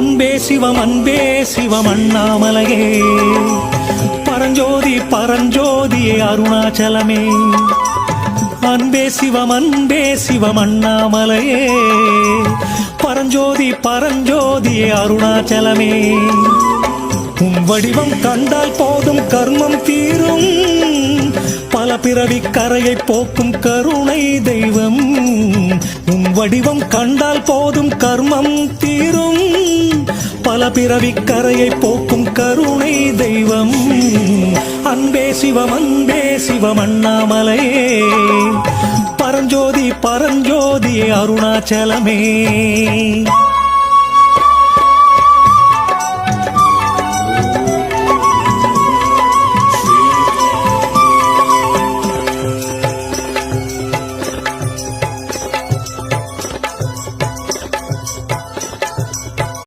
அன்பே சிவம் அண்ணாமலையே, பரஞ்சோதியே அருணாச்சலமே. அன்பே சிவம் அண்ணாமலையே, பரஞ்சோதியே அருணாச்சலமே. உன் வடிவம் கண்டால் போதும் கர்மம் தீரும், பல பிறவி கரையை போக்கும் கருணை தெய்வம். உன் வடிவம் கண்டால் போதும் கர்மம் தீரும், பல பிறவி கரையை போக்கும் கருணை தெய்வம். அன்பே சிவம் அண்ணாமலையே, பரஞ்சோதியே அருணாச்சலமே.